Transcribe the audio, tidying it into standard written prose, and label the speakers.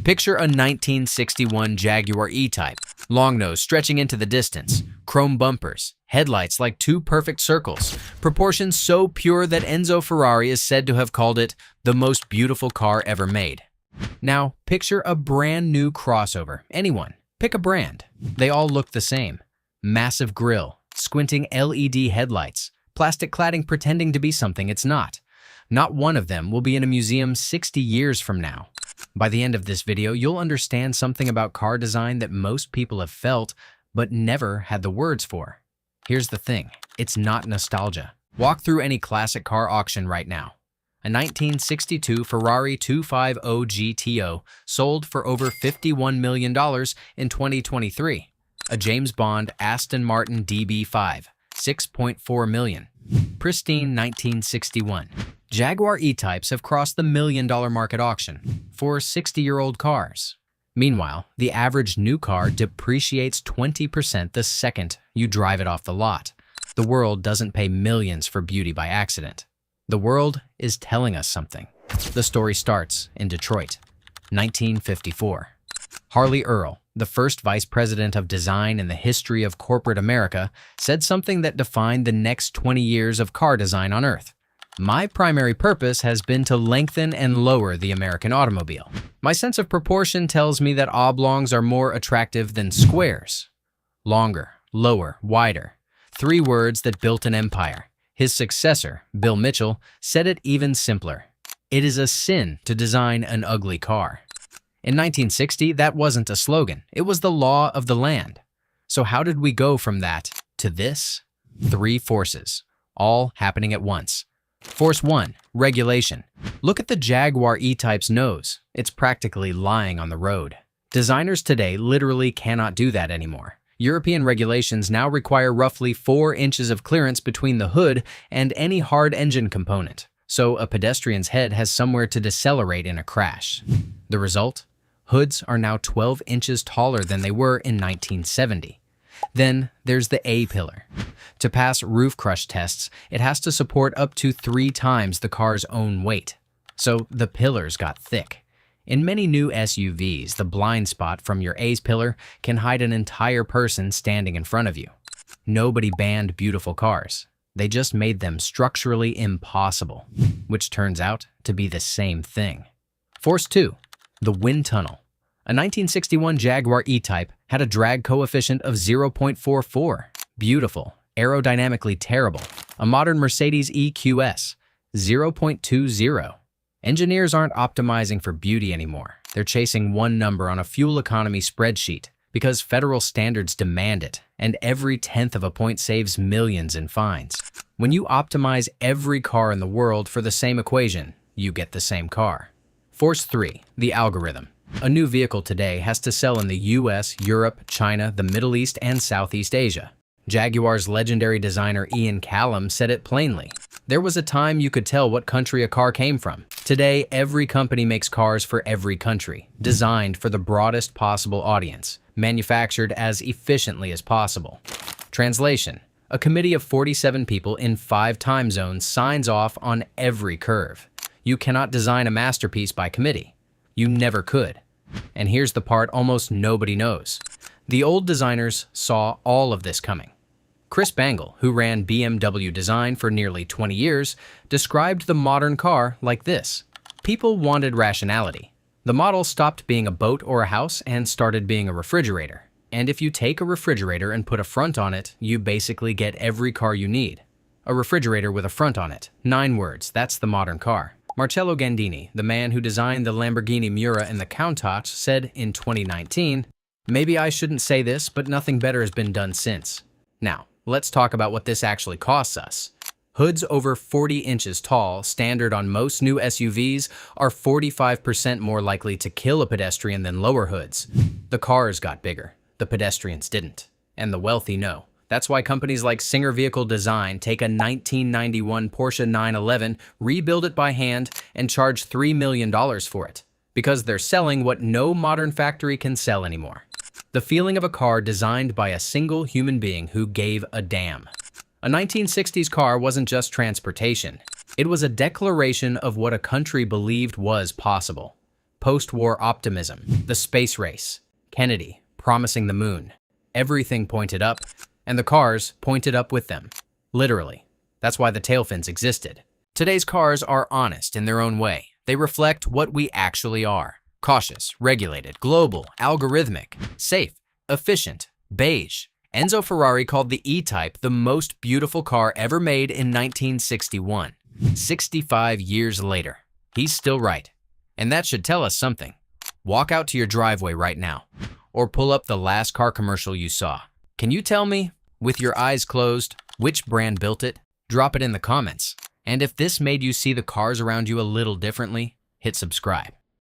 Speaker 1: Picture a 1961 Jaguar E-Type, long nose stretching into the distance, chrome bumpers, headlights like two perfect circles, proportions so pure that Enzo Ferrari is said to have called it the most beautiful car ever made. Now, picture a brand new crossover. Anyone, pick a brand. They all look the same. Massive grille, squinting LED headlights, plastic cladding pretending to be something it's not. Not one of them will be in a museum 60 years from now. By the end of this video, you'll understand something about car design that most people have felt, but never had the words for. Here's the thing, it's not nostalgia. Walk through any classic car auction right now. A 1962 Ferrari 250 GTO sold for over $51 million in 2023. A James Bond Aston Martin DB5, $6.4 million. Pristine 1961. Jaguar E-Types have crossed the $1 million market auction for 60-year-old cars. Meanwhile, the average new car depreciates 20% the second you drive it off the lot. The world doesn't pay millions for beauty by accident. The world is telling us something. The story starts in Detroit, 1954. Harley Earl, the first vice president of design in the history of corporate America, said something that defined the next 20 years of car design on Earth. My primary purpose has been to lengthen and lower the American automobile. My sense of proportion tells me that oblongs are more attractive than squares. Longer, lower, wider. 3 words that built an empire. His successor, Bill Mitchell, said it even simpler. It is a sin to design an ugly car. In 1960, that wasn't a slogan. It was the law of the land. So how did we go from that to this? 3 forces, all happening at once. Force 1, regulation. Look at the Jaguar E-Type's nose. It's practically lying on the road. Designers today literally cannot do that anymore. European regulations now require roughly 4 inches of clearance between the hood and any hard engine component, so a pedestrian's head has somewhere to decelerate in a crash. The result? Hoods are now 12 inches taller than they were in 1970. Then there's the A-pillar. To pass roof crush tests, it has to support up to 3 times the car's own weight. So the pillars got thick. In many new SUVs, the blind spot from your A-pillar can hide an entire person standing in front of you. Nobody banned beautiful cars. They just made them structurally impossible, which turns out to be the same thing. Force 2, the wind tunnel. A 1961 Jaguar E-Type had a drag coefficient of 0.44. Beautiful, aerodynamically terrible. A modern Mercedes EQS, 0.20. Engineers aren't optimizing for beauty anymore. They're chasing one number on a fuel economy spreadsheet because federal standards demand it, and every tenth of a point saves millions in fines. When you optimize every car in the world for the same equation, you get the same car. Force 3, the algorithm. A new vehicle today has to sell in the US, Europe, China, the Middle East, and Southeast Asia. Jaguar's legendary designer Ian Callum said it plainly. There was a time you could tell what country a car came from. Today, every company makes cars for every country, designed for the broadest possible audience, manufactured as efficiently as possible. Translation: a committee of 47 people in 5 time zones signs off on every curve. You cannot design a masterpiece by committee. You never could. And here's the part almost nobody knows. The old designers saw all of this coming. Chris Bangle, who ran BMW design for nearly 20 years, described the modern car like this. People wanted rationality. The model stopped being a boat or a house and started being a refrigerator. And if you take a refrigerator and put a front on it, you basically get every car you need. A refrigerator with a front on it. 9 words, that's the modern car. Marcello Gandini, the man who designed the Lamborghini Miura and the Countach, said in 2019, "Maybe I shouldn't say this, but nothing better has been done since." Now, let's talk about what this actually costs us. Hoods over 40 inches tall, standard on most new SUVs, are 45% more likely to kill a pedestrian than lower hoods. The cars got bigger, the pedestrians didn't. And the wealthy know. That's why companies like Singer Vehicle Design take a 1991 Porsche 911, rebuild it by hand, and charge $3 million for it. Because they're selling what no modern factory can sell anymore. The feeling of a car designed by a single human being who gave a damn. A 1960s car wasn't just transportation. It was a declaration of what a country believed was possible. Post-war optimism, the space race, Kennedy promising the moon. Everything pointed up, and the cars pointed up with them. Literally. That's why the tail fins existed. Today's cars are honest in their own way. They reflect what we actually are. Cautious, regulated, global, algorithmic, safe, efficient, beige. Enzo Ferrari called the E-Type the most beautiful car ever made in 1961. 65 years later, he's still right. And that should tell us something. Walk out to your driveway right now, or pull up the last car commercial you saw. Can you tell me, with your eyes closed, which brand built it? Drop it in the comments. And if this made you see the cars around you a little differently, hit subscribe.